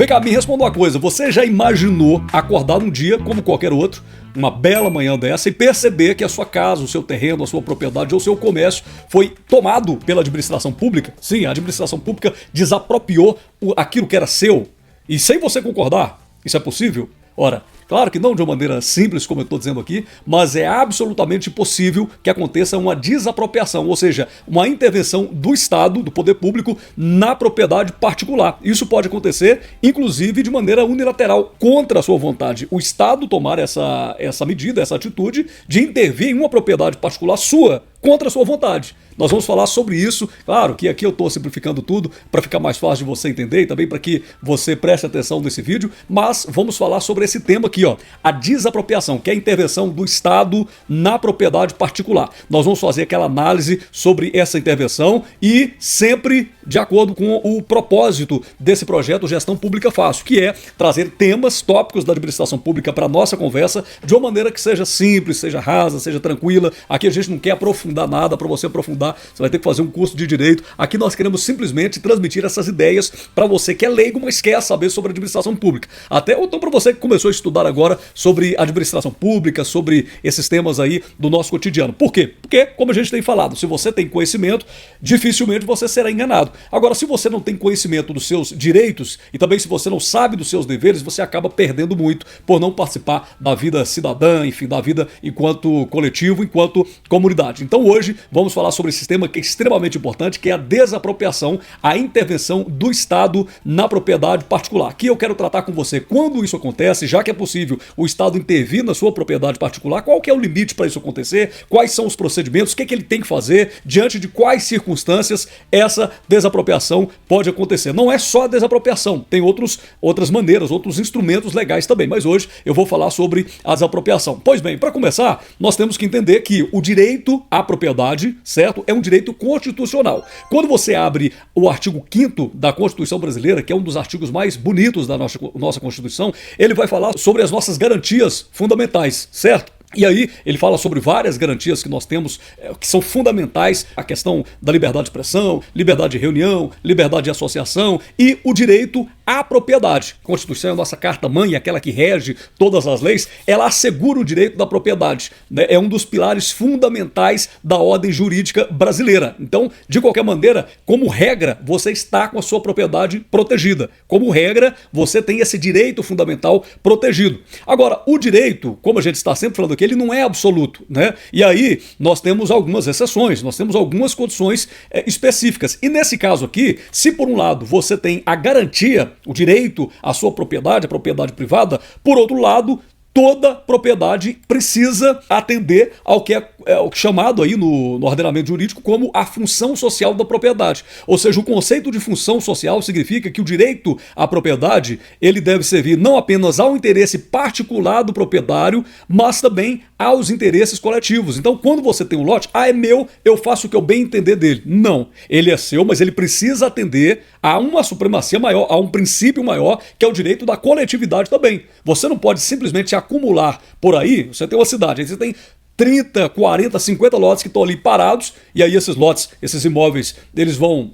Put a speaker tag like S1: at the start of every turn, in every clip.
S1: Vem cá, me responda uma coisa. Você já imaginou acordar um dia como qualquer outro, uma bela manhã dessa, e perceber que a sua casa, o seu terreno, a sua propriedade ou o seu comércio foi tomado pela administração pública? Sim, a administração pública desapropriou aquilo que era seu. E sem você concordar, isso é possível? Ora, claro que não de uma maneira simples, como eu estou dizendo aqui, mas é absolutamente possível que aconteça uma desapropriação, ou seja, uma intervenção do Estado, do poder público, na propriedade particular. Isso pode acontecer, inclusive, de maneira unilateral, contra a sua vontade. O Estado tomar essa medida, essa atitude de intervir em uma propriedade particular sua, contra a sua vontade. Nós vamos falar sobre isso. Claro que aqui eu estou simplificando tudo para ficar mais fácil de você entender e também para que você preste atenção nesse vídeo, mas vamos falar sobre esse tema aqui, ó, a desapropriação, que é a intervenção do Estado na propriedade particular. Nós vamos fazer aquela análise sobre essa intervenção e sempre de acordo com o propósito desse projeto Gestão Pública Fácil, que é trazer temas, tópicos da administração pública para a nossa conversa de uma maneira que seja simples, seja rasa, seja tranquila. Aqui a gente não quer aprofundar nada. Para você aprofundar, você vai ter que fazer um curso de direito. Aqui nós queremos simplesmente transmitir essas ideias para você que é leigo, mas quer saber sobre administração pública. Até ou então para você que começou a estudar agora sobre administração pública, sobre esses temas aí do nosso cotidiano. Por quê? Porque, como a gente tem falado, se você tem conhecimento, dificilmente você será enganado. Agora, se você não tem conhecimento dos seus direitos e também se você não sabe dos seus deveres, você acaba perdendo muito por não participar da vida cidadã, enfim, da vida enquanto coletivo, enquanto comunidade. Então hoje vamos falar sobre esse tema que é extremamente importante, que é a desapropriação, a intervenção do Estado na propriedade particular. Aqui eu quero tratar com você quando isso acontece, já que é possível o Estado intervir na sua propriedade particular, qual que é o limite para isso acontecer, quais são os procedimentos, o que ele tem que fazer, diante de quais circunstâncias essa desapropriação pode acontecer. Não é só a desapropriação, tem outras maneiras, outros instrumentos legais também, mas hoje eu vou falar sobre a desapropriação. Pois bem, para começar, nós temos que entender que o direito à propriedade, certo, é um direito constitucional. Quando você abre o artigo 5º da Constituição Brasileira, que é um dos artigos mais bonitos da nossa Constituição, ele vai falar sobre as nossas garantias fundamentais, certo? E aí ele fala sobre várias garantias que nós temos, que são fundamentais, a questão da liberdade de expressão, liberdade de reunião, liberdade de associação e o direito à propriedade. A Constituição é a nossa carta-mãe, aquela que rege todas as leis, ela assegura o direito da propriedade, né? É um dos pilares fundamentais da ordem jurídica brasileira. Então, de qualquer maneira, como regra, você está com a sua propriedade protegida. Como regra, você tem esse direito fundamental protegido. Agora, o direito, como a gente está sempre falando aqui, ele não é absoluto, né? E aí nós temos algumas exceções, nós temos algumas condições específicas. E nesse caso aqui, se por um lado você tem a garantia, o direito à sua propriedade, a propriedade privada, por outro lado, toda propriedade precisa atender ao que é chamado aí no ordenamento jurídico como a função social da propriedade. Ou seja, o conceito de função social significa que o direito à propriedade ele deve servir não apenas ao interesse particular do proprietário, mas também aos interesses coletivos. Então, quando você tem um lote, é meu, eu faço o que eu bem entender dele. Não, ele é seu, mas ele precisa atender a uma supremacia maior, a um princípio maior, que é o direito da coletividade também. Você não pode simplesmente acumular por aí, você tem uma cidade, aí você tem 30, 40, 50 lotes que estão ali parados, e aí esses lotes, esses imóveis, eles vão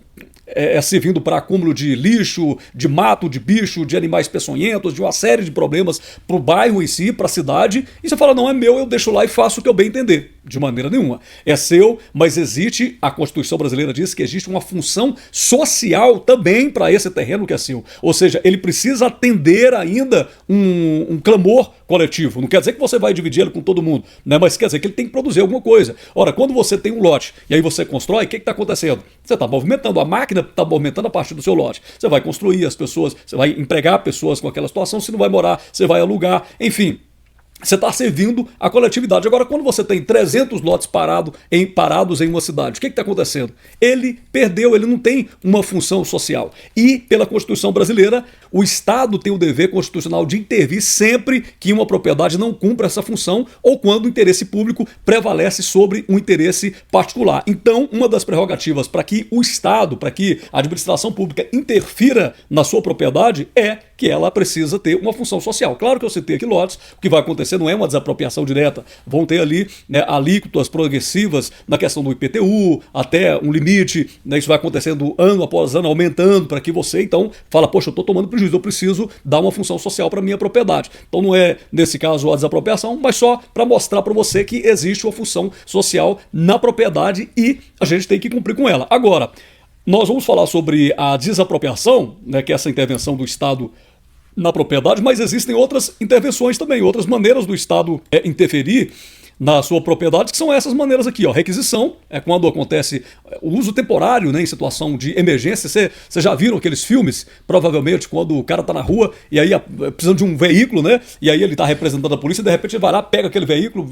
S1: servindo para acúmulo de lixo, de mato, de bicho, de animais peçonhentos, de uma série de problemas para o bairro em si, para a cidade, e você fala, não é meu, eu deixo lá e faço o que eu bem entender. De maneira nenhuma. É seu, mas existe, a Constituição brasileira diz que existe uma função social também para esse terreno que é seu. Ou seja, ele precisa atender ainda um clamor coletivo. Não quer dizer que você vai dividir ele com todo mundo, né? Mas quer dizer que ele tem que produzir alguma coisa. Ora, quando você tem um lote e aí você constrói, o que está acontecendo? Você está movimentando, a máquina está movimentando a partir do seu lote. Você vai construir as pessoas, você vai empregar pessoas com aquela situação, se não vai morar, você vai alugar, enfim. Você está servindo a coletividade. Agora, quando você tem 300 lotes parados em uma cidade, o que está acontecendo? Ele perdeu, ele não tem uma função social. E, pela Constituição brasileira, o Estado tem o dever constitucional de intervir sempre que uma propriedade não cumpra essa função ou quando o interesse público prevalece sobre um interesse particular. Então, uma das prerrogativas para que o Estado, para que a administração pública interfira na sua propriedade é que ela precisa ter uma função social. Claro que eu citei aqui lotes, o que vai acontecer não é uma desapropriação direta, vão ter ali, né, alíquotas progressivas na questão do IPTU, até um limite, né, isso vai acontecendo ano após ano, aumentando para que você então fala, poxa, eu estou tomando prejuízo, eu preciso dar uma função social para minha propriedade. Então não é, nesse caso, a desapropriação, mas só para mostrar para você que existe uma função social na propriedade e a gente tem que cumprir com ela. Agora, nós vamos falar sobre a desapropriação, né, que é essa intervenção do Estado na propriedade, mas existem outras intervenções também, outras maneiras do Estado interferir na sua propriedade, que são essas maneiras aqui, ó. Requisição é quando acontece o uso temporário, né, em situação de emergência. Você já viram aqueles filmes, provavelmente, quando o cara tá na rua e aí precisando de um veículo, né? E aí ele tá representando a polícia e de repente ele vai lá, pega aquele veículo,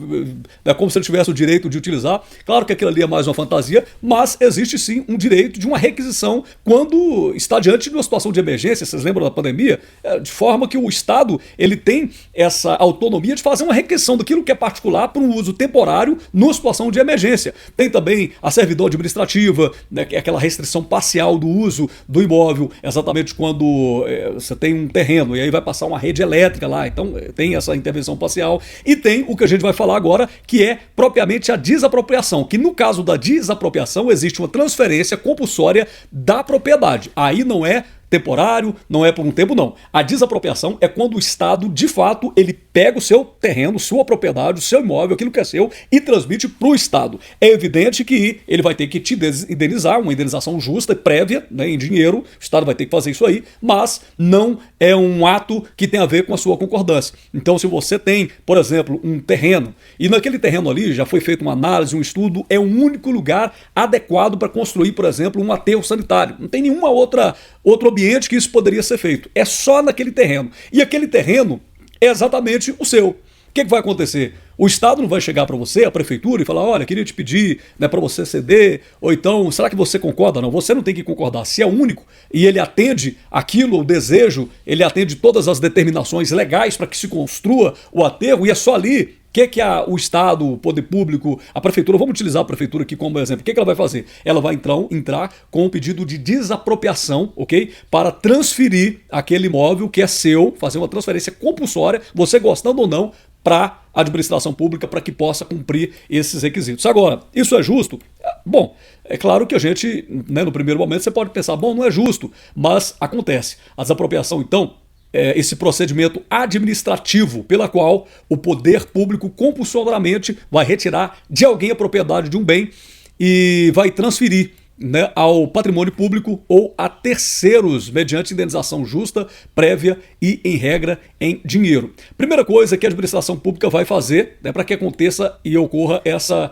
S1: é como se ele tivesse o direito de utilizar. Claro que aquilo ali é mais uma fantasia, mas existe sim um direito de uma requisição quando está diante de uma situação de emergência. Vocês lembram da pandemia? De forma que o Estado ele tem essa autonomia de fazer uma requisição daquilo que é particular para um uso temporário numa situação de emergência. Tem também a servidão administrativa, né, que é aquela restrição parcial do uso do imóvel, exatamente quando você tem um terreno e aí vai passar uma rede elétrica lá, então tem essa intervenção parcial. E tem o que a gente vai falar agora, que é propriamente a desapropriação, que no caso da desapropriação existe uma transferência compulsória da propriedade. Aí não é temporário, não é por um tempo, não. A desapropriação é quando o Estado, de fato, ele pega o seu terreno, sua propriedade, o seu imóvel, aquilo que é seu, e transmite para o Estado. É evidente que ele vai ter que te indenizar, uma indenização justa e prévia, né, em dinheiro, o Estado vai ter que fazer isso aí, mas não é um ato que tem a ver com a sua concordância. Então, se você tem, por exemplo, um terreno, e naquele terreno ali já foi feita uma análise, um estudo, é o único lugar adequado para construir, por exemplo, um aterro sanitário. Não tem nenhuma outro ambiente que isso poderia ser feito. É só naquele terreno. E aquele terreno é exatamente o seu. O que vai acontecer? O Estado não vai chegar para você, a prefeitura, e falar, olha, queria te pedir, né, para você ceder, ou então, será que você concorda? Não, você não tem que concordar. Se é único e ele atende aquilo, o desejo, ele atende todas as determinações legais para que se construa o aterro, e é só ali. O que o Estado, o poder público, a prefeitura, vamos utilizar a prefeitura aqui como exemplo, o que ela vai fazer? Ela vai então entrar com um pedido de desapropriação, ok? Para transferir aquele imóvel que é seu, fazer uma transferência compulsória, você gostando ou não, para a administração pública para que possa cumprir esses requisitos. Agora, isso é justo? Bom, é claro que a gente, né, no primeiro momento, você pode pensar, bom, não é justo, mas acontece. A desapropriação, então, esse procedimento administrativo pela qual o poder público compulsoriamente vai retirar de alguém a propriedade de um bem e vai transferir, né, ao patrimônio público ou a terceiros, mediante indenização justa, prévia e, em regra, em dinheiro. Primeira coisa que a administração pública vai fazer, né, para que aconteça e ocorra essa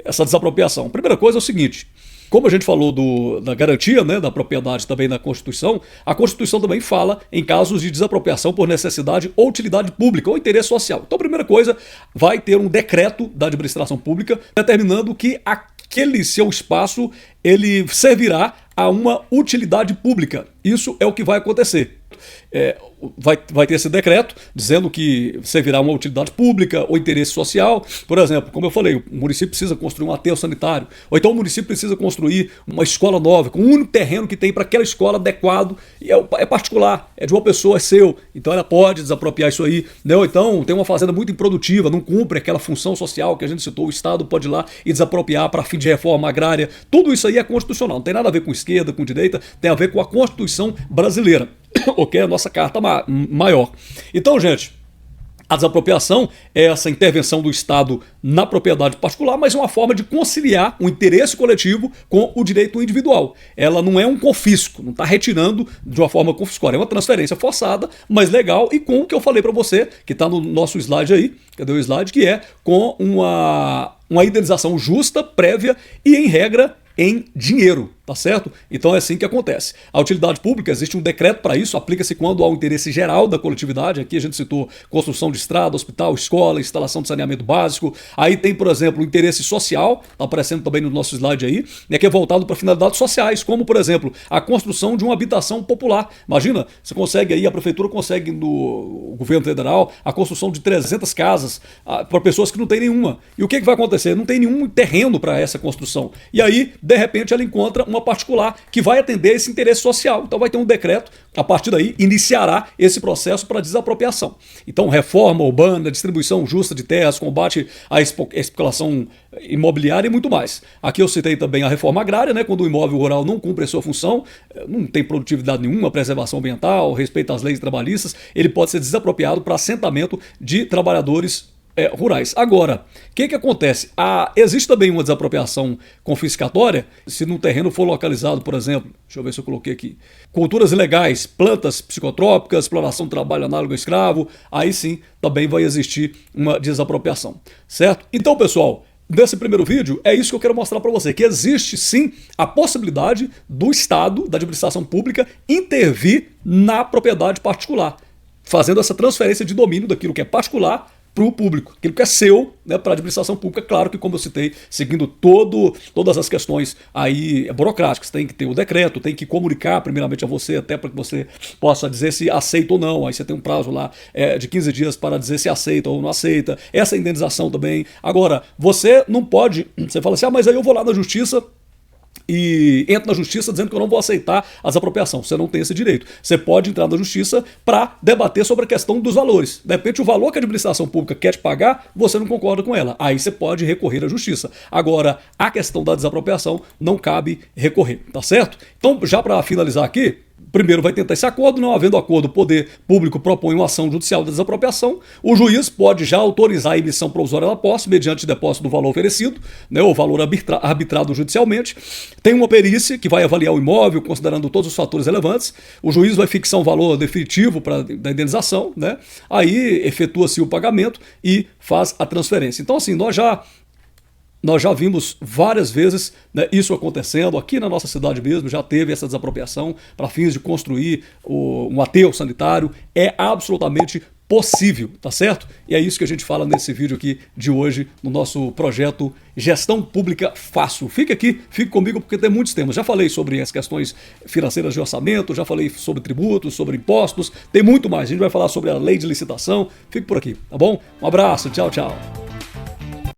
S1: desapropriação. Primeira coisa é o seguinte: como a gente falou da garantia, né, da propriedade também na Constituição, a Constituição também fala em casos de desapropriação por necessidade ou utilidade pública ou interesse social. Então, a primeira coisa, vai ter um decreto da administração pública determinando que aquele seu espaço ele servirá a uma utilidade pública. Isso é o que vai acontecer. Vai ter esse decreto dizendo que servirá uma utilidade pública ou interesse social. Por exemplo, como eu falei, o município precisa construir um aterro sanitário, ou então o município precisa construir uma escola nova, com o único terreno que tem para aquela escola adequado, e é particular, é de uma pessoa, é seu, então ela pode desapropriar isso aí, né? Ou então tem uma fazenda muito improdutiva, não cumpre aquela função social que a gente citou, o Estado pode ir lá e desapropriar para fim de reforma agrária. Tudo isso aí é constitucional, não tem nada a ver com esquerda, com direita, tem a ver com a Constituição brasileira, ok? A nossa carta maior. Então, gente, a desapropriação é essa intervenção do Estado na propriedade particular, mas é uma forma de conciliar o interesse coletivo com o direito individual. Ela não é um confisco, não está retirando de uma forma confiscória, é uma transferência forçada, mas legal, e com o que eu falei para você, que está no nosso slide aí, cadê o slide? Que é com uma indenização justa, prévia e, em regra, em dinheiro, tá certo? Então é assim que acontece. A utilidade pública, existe um decreto para isso, aplica-se quando há um interesse geral da coletividade. Aqui a gente citou construção de estrada, hospital, escola, instalação de saneamento básico. Aí tem, por exemplo, o interesse social, tá aparecendo também no nosso slide aí, né, que é voltado para finalidades sociais, como, por exemplo, a construção de uma habitação popular. Imagina, você consegue aí, a prefeitura consegue no governo federal a construção de 300 casas para pessoas que não têm nenhuma. E o que vai acontecer? Não tem nenhum terreno para essa construção. E aí, de repente ela encontra uma particular que vai atender esse interesse social. Então vai ter um decreto, a partir daí iniciará esse processo para desapropriação. Então reforma urbana, distribuição justa de terras, combate à especulação imobiliária e muito mais. Aqui eu citei também a reforma agrária, né, quando o imóvel rural não cumpre a sua função, não tem produtividade nenhuma, preservação ambiental, respeito às leis trabalhistas, ele pode ser desapropriado para assentamento de trabalhadores rurais. Agora, o que acontece? Existe também uma desapropriação confiscatória, se num terreno for localizado, por exemplo, deixa eu ver se eu coloquei aqui, culturas ilegais, plantas psicotrópicas, exploração de trabalho análogo a escravo, aí sim também vai existir uma desapropriação, certo? Então, pessoal, nesse primeiro vídeo, é isso que eu quero mostrar para você, que existe sim a possibilidade do Estado, da administração pública, intervir na propriedade particular, fazendo essa transferência de domínio daquilo que é particular para o público, aquilo que é seu, né, para a administração pública. Claro que, como eu citei, seguindo todas as questões aí burocráticas, tem que ter o decreto, tem que comunicar primeiramente a você, até para que você possa dizer se aceita ou não. Aí você tem um prazo lá de 15 dias para dizer se aceita ou não aceita. Essa indenização também. Agora, você não pode, você fala assim, mas aí eu vou lá na justiça e entra na justiça dizendo que eu não vou aceitar a desapropriação. Você não tem esse direito. Você pode entrar na justiça para debater sobre a questão dos valores. De repente, o valor que a administração pública quer te pagar, você não concorda com ela. Aí você pode recorrer à justiça. Agora, a questão da desapropriação não cabe recorrer, tá certo? Então, já para finalizar aqui, primeiro vai tentar esse acordo, não havendo acordo, o poder público propõe uma ação judicial de desapropriação, o juiz pode já autorizar a emissão provisória da posse, mediante depósito do valor oferecido, né, ou valor arbitrado judicialmente. Tem uma perícia que vai avaliar o imóvel, considerando todos os fatores relevantes, o juiz vai fixar um valor definitivo da indenização, né, aí efetua-se o pagamento e faz a transferência. Então, assim, nós já vimos várias vezes, né, isso acontecendo. Aqui na nossa cidade mesmo já teve essa desapropriação para fins de construir um aterro sanitário. É absolutamente possível, tá certo? E é isso que a gente fala nesse vídeo aqui de hoje, no nosso projeto Gestão Pública Fácil. Fique aqui, fique comigo, porque tem muitos temas. Já falei sobre as questões financeiras de orçamento, já falei sobre tributos, sobre impostos, tem muito mais. A gente vai falar sobre a lei de licitação. Fique por aqui, tá bom? Um abraço, tchau, tchau.